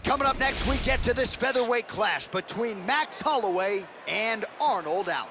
Coming up next, we get to this featherweight clash between Max Holloway and Arnold Allen.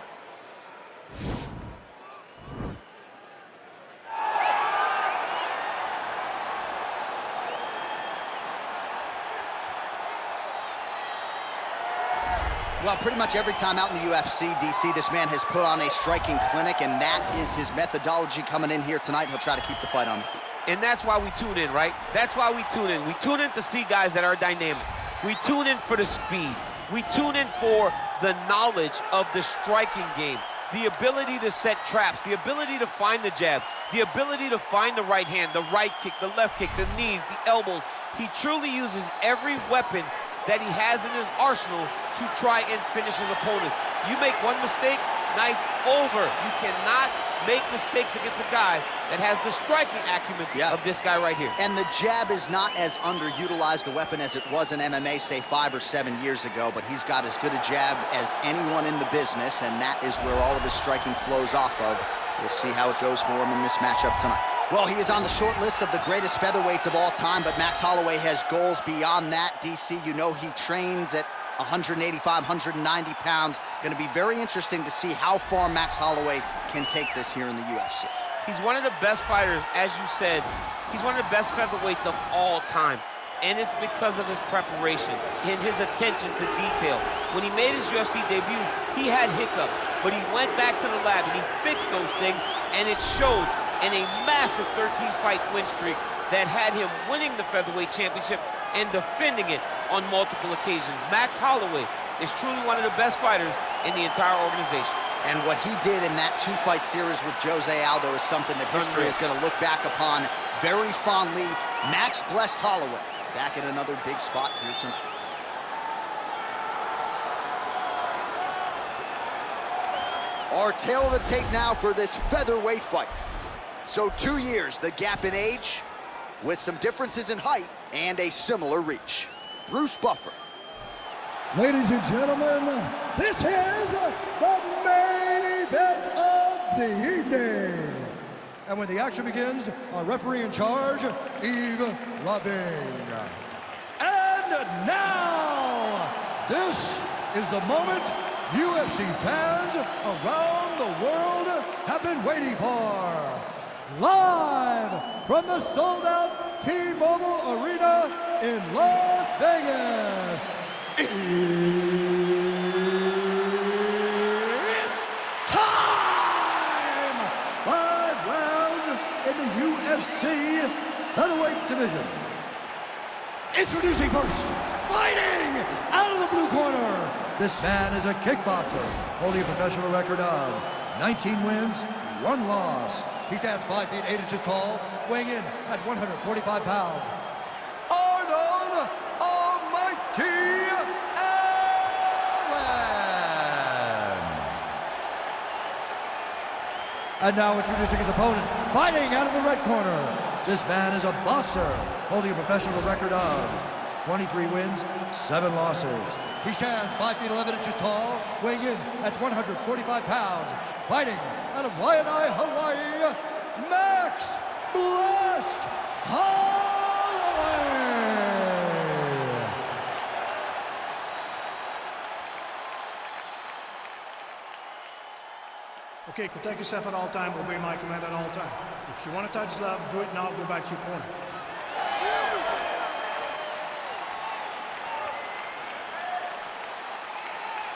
Well, pretty much every time out in the UFC, DC, this man has put on a striking clinic, and that is his methodology coming in here tonight. He'll try to keep the fight on the feet. And that's why we tune in, right? That's why we tune in. We tune in to see guys that are dynamic. We tune in for the speed. We tune in for the knowledge of the striking game, the ability to set traps, the ability to find the jab, the ability to find the right hand, the right kick, the left kick, the knees, the elbows. He truly uses every weapon that he has in his arsenal to try and finish his opponents. You make one mistake, night's over. You cannot make mistakes against a guy that has the striking acumen of this guy right here. And the jab is not as underutilized a weapon as it was in MMA, say 5 or 7 years ago, but he's got as good a jab as anyone in the business, and that is where all of his striking flows off of. We'll see how it goes for him in this matchup tonight. Well, he is on the short list of the greatest featherweights of all time, but Max Holloway has goals beyond that. DC, you know he trains at 185, 190 pounds. Going to be very interesting to see how far Max Holloway can take this here in the UFC. He's one of the best fighters, as you said. He's one of the best featherweights of all time. And it's because of his preparation and his attention to detail. When he made his UFC debut, he had hiccups, but he went back to the lab and he fixed those things, and it showed in a massive 13-fight win streak that had him winning the featherweight championship and defending it on multiple occasions. Max Holloway is truly one of the best fighters in the entire organization. And what he did in that 2-fight series with Jose Aldo is something that history is going to look back upon very fondly. Max blessed Holloway back in another big spot here tonight. Our tale of the tape now for this featherweight fight. So 2 years, the gap in age, with some differences in height and a similar reach. Bruce Buffer. Ladies and gentlemen, this is the main event of the evening. And when the action begins, our referee in charge, Yves Lavigne. And now, this is the moment UFC fans around the world have been waiting for. Live from the sold-out T-Mobile Arena in Las Vegas, it's time! 5 rounds in the UFC featherweight division. Introducing first, fighting out of the blue corner. This man is a kickboxer, holding a professional record of 19 wins, 1 loss. He stands 5 feet 8 inches tall, weighing in at 145 pounds. Arnold Almighty Allen! And now introducing his opponent, fighting out of the red corner. This man is a boxer, holding a professional record of 23 wins, 7 losses. He stands 5 feet 11 inches tall, weighing in at 145 pounds. Fighting out of Waianae, Hawaii, Max Blessed Holloway! Okay, protect yourself at all time, obey my command at all time. If you want to touch left, do it now, go back to your corner.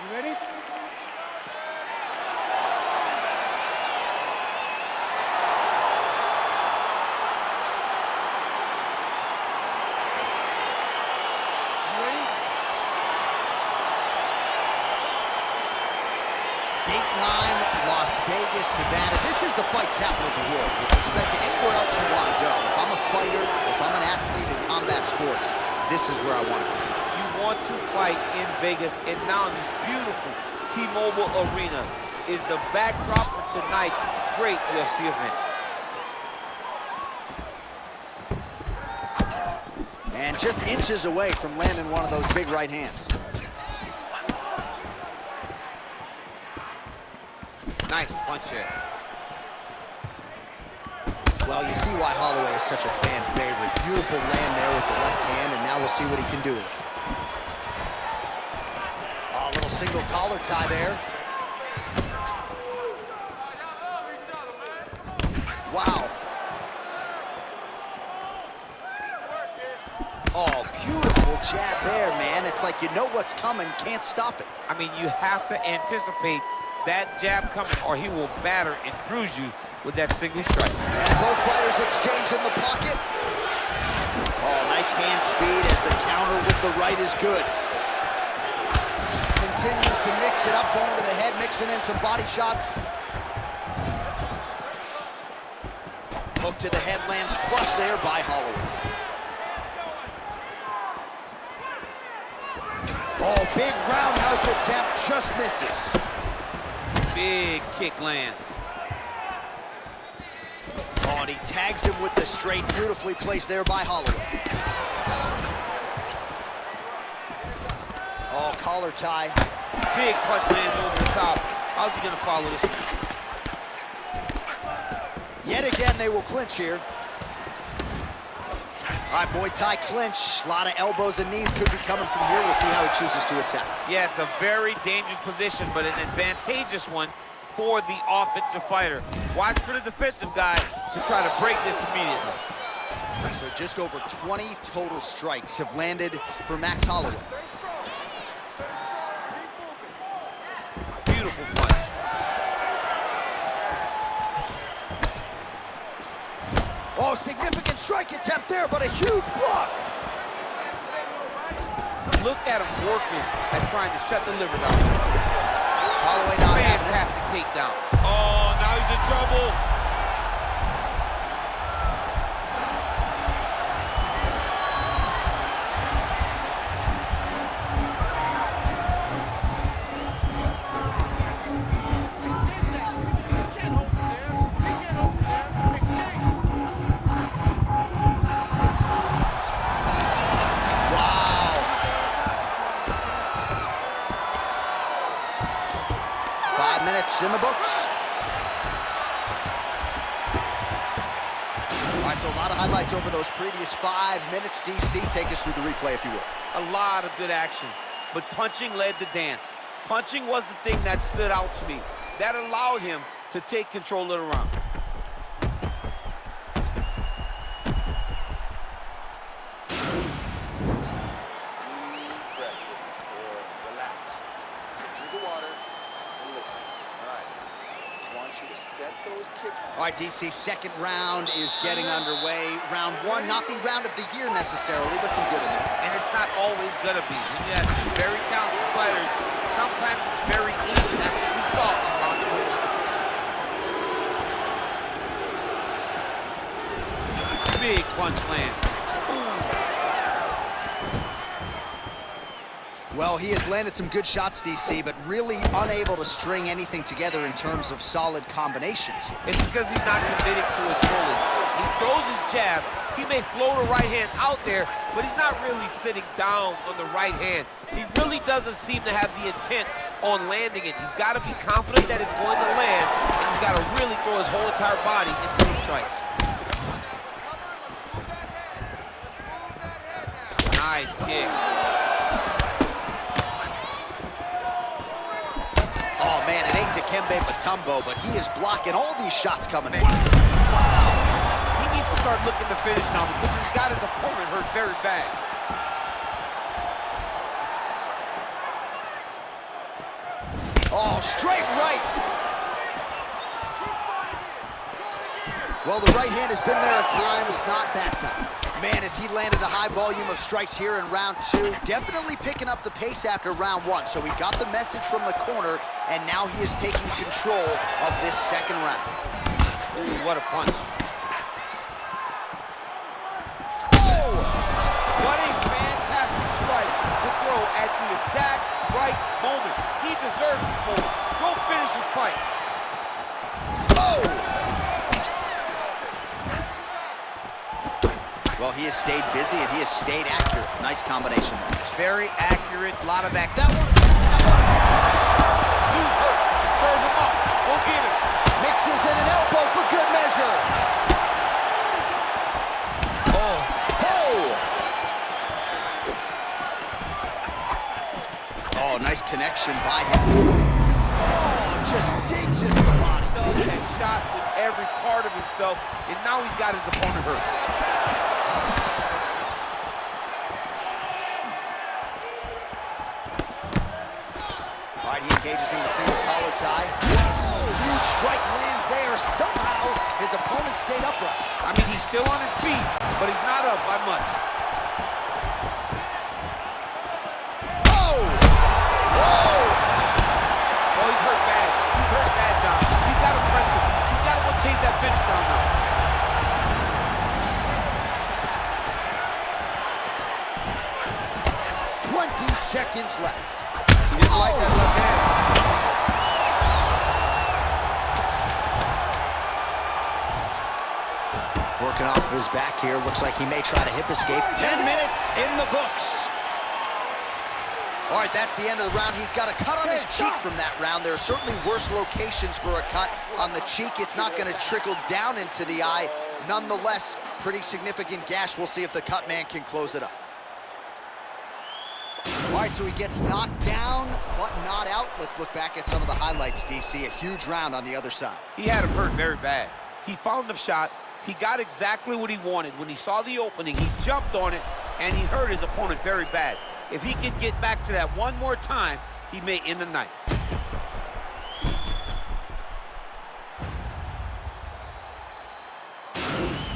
You ready? Dateline, Las Vegas, Nevada. This is the fight capital of the world with respect to anywhere else you want to go. If I'm a fighter, if I'm an athlete in combat sports, this is where I want to go. You want to fight in Vegas, and now this beautiful T-Mobile Arena is the backdrop for tonight's great UFC event. And just inches away from landing one of those big right hands. Nice punch there. Well, you see why Holloway is such a fan favorite. Beautiful land there with the left hand, and now we'll see what he can do with it. Oh, a little single collar tie there. Wow. Oh, beautiful jab there, man. It's like you know what's coming, can't stop it. I mean, you have to anticipate that jab coming, or he will batter and bruise you with that single strike. And both fighters exchange in the pocket. Oh, nice hand speed as the counter with the right is good. Continues to mix it up, going to the head, mixing in some body shots. Hook to the head, lands flush there by Holloway. Oh, big roundhouse attempt, just misses. Big kick lands. Oh, and he tags him with the straight, beautifully placed there by Holloway. Oh, collar tie. Big punch lands over the top. How's he gonna follow this one? Yet again, they will clinch here. All right, Muay Thai clinch. A lot of elbows and knees could be coming from here. We'll see how he chooses to attack. Yeah, it's a very dangerous position, but an advantageous one for the offensive fighter. Watch for the defensive guy to try to break this immediately. So just over 20 total strikes have landed for Max Holloway. Beautiful punch. Oh, significant strike attempt there, but a huge block. Look at him working at trying to shut the liver down. Holloway not having it. Fantastic takedown. Oh, now he's in trouble. Wow. 5 minutes in the books. All right, so a lot of highlights over those previous 5 minutes. DC, take us through the replay, if you will. A lot of good action, but punching led the dance. Punching was the thing that stood out to me. That allowed him to take control of the round. Deep breath. Relax. Take a drink of water and listen. All right. I want you to set those kick. All right, DC, second round is getting underway. Round one, not the round of the year necessarily, but some good in there. And it's not always gonna be. When you have two very talented fighters, sometimes it's very even. That's what we saw in round one. Big punch lands. Well, he has landed some good shots, DC, but really unable to string anything together in terms of solid combinations. It's because he's not committing to it fully. He throws his jab. He may float a right hand out there, but he's not really sitting down on the right hand. He really doesn't seem to have the intent on landing it. He's got to be confident that it's going to land, and he's got to really throw his whole entire body into those strikes. Nice kick. Oh, man, it ain't Dikembe Mutombo, but he is blocking all these shots coming in. He needs to start looking to finish now because he's got his opponent hurt very bad. Oh, straight right. Well, the right hand has been there at times, not that time. Man, as he landed a high volume of strikes here in round two, definitely picking up the pace after round one. So he got the message from the corner, and now he is taking control of this second round. Ooh, what a punch. Oh! What a fantastic strike to throw at the exact right moment. He deserves this moment. Go finish his fight. Oh! Well, he has stayed busy and he has stayed accurate. Nice combination. Very accurate, a lot of That activity. one. Who's hurt? Serve him up. Go get him. Mixes in an elbow for good measure. nice connection by him. Oh, just digs into the body. And shot with every part of himself, and now he's got his opponent hurt. All right, he engages in the single collar tie. Whoa, huge strike lands there. Somehow, his opponent stayed upright. I mean, he's still on his feet, but he's not up by much. Oh! Whoa! Oh, he's hurt bad. He's hurt bad, John. He's got to press him. He's got to go chase that finish down now. 20 seconds left. He didn't like that left hand. Working off of his back here. Looks like he may try to hip escape. 10 minutes in the books. All right, that's the end of the round. He's got a cut on his cheek from that round. There are certainly worse locations for a cut on the cheek. It's not going to trickle down into the eye. Nonetheless, pretty significant gash. We'll see if the cut man can close it up. All right, so he gets knocked down, but not out. Let's look back at some of the highlights, DC. A huge round on the other side. He had him hurt very bad. He found the shot. He got exactly what he wanted. When he saw the opening, he jumped on it, and he hurt his opponent very bad. If he can get back to that one more time, he may end the night.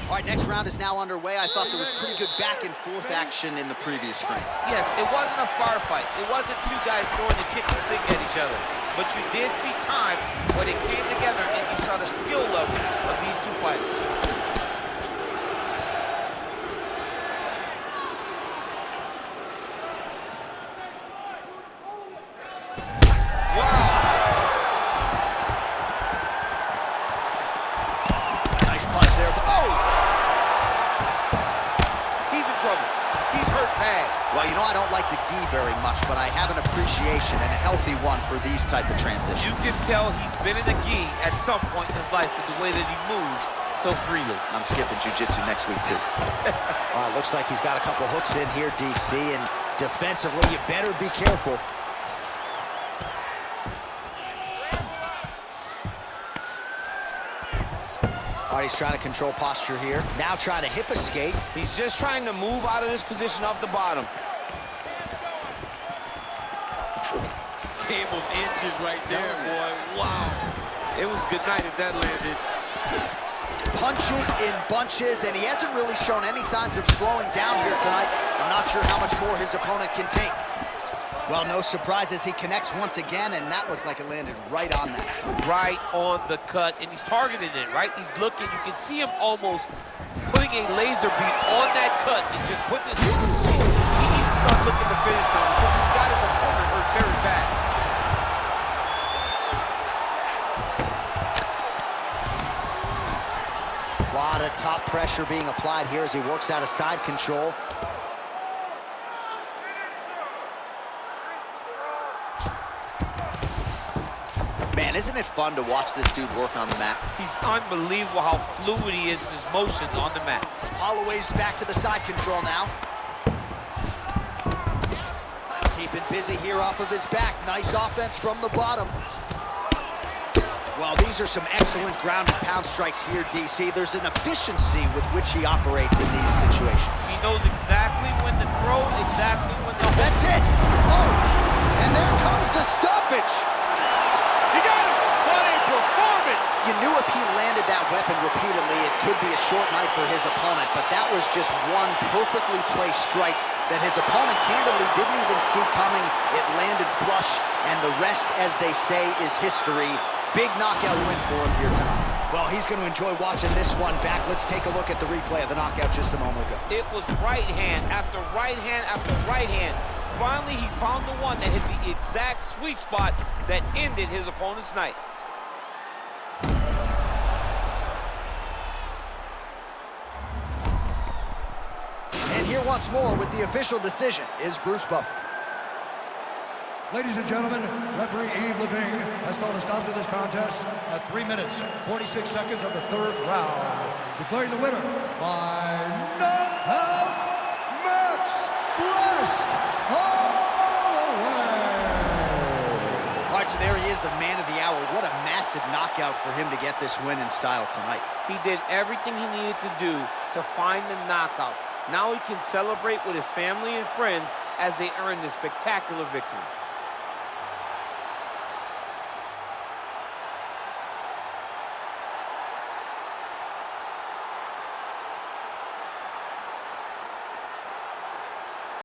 All right, next round is now underway. I thought there was pretty good back and forth action in the previous frame. Yes, it wasn't a firefight. It wasn't two guys throwing the kitchen sink at each other. But you did see times when it came together and you saw the skill level of these two fighters. Well, you know, I don't like the gi very much, but I have an appreciation and a healthy one for these type of transitions. You can tell he's been in the gi at some point in his life with the way that he moves so freely. I'm skipping jiu-jitsu next week, too. All right, looks like he's got a couple hooks in here, DC, and defensively, you better be careful. All right, he's trying to control posture here. Now trying to hip escape. He's just trying to move out of this position off the bottom. Game of inches right there, boy. Wow. It was good night if that landed. Punches in bunches, and he hasn't really shown any signs of slowing down here tonight. I'm not sure how much more his opponent can take. Well, no surprises, he connects once again, and that looked like it landed right on that. Right on the cut, and he's targeting it, right? He's looking, you can see him almost putting a laser beam on that cut and just putting his... He needs to start looking to finish now because he's got his opponent hurt very bad. A lot of top pressure being applied here as he works out of side control. Man, isn't it fun to watch this dude work on the mat? He's unbelievable how fluid he is in his motions on the mat. Holloway's back to the side control now. Keeping busy here off of his back. Nice offense from the bottom. Well, these are some excellent ground and pound strikes here, DC. There's an efficiency with which he operates in these situations. He knows exactly when to throw, exactly when to... That's it! Oh! And there comes the stoppage! He got him! What a performance! You knew if he landed that weapon repeatedly, it could be a short night for his opponent, but that was just one perfectly placed strike that his opponent candidly didn't even see coming. It landed flush, and the rest, as they say, is history. Big knockout win for him here tonight. Well, he's going to enjoy watching this one back. Let's take a look at the replay of the knockout just a moment ago. It was right hand after right hand after right hand. Finally, he found the one that hit the exact sweet spot that ended his opponent's night. And here once more with the official decision is Bruce Buffer. Ladies and gentlemen, referee Yves Levine has called a stop to this contest at 3 minutes, 46 seconds of the third round, declaring the winner by knockout, Max Blessed Holloway. right, so there he is, the man of the hour. What a massive knockout for him to get this win in style tonight. He did everything he needed to do to find the knockout. Now he can celebrate with his family and friends as they earn this spectacular victory.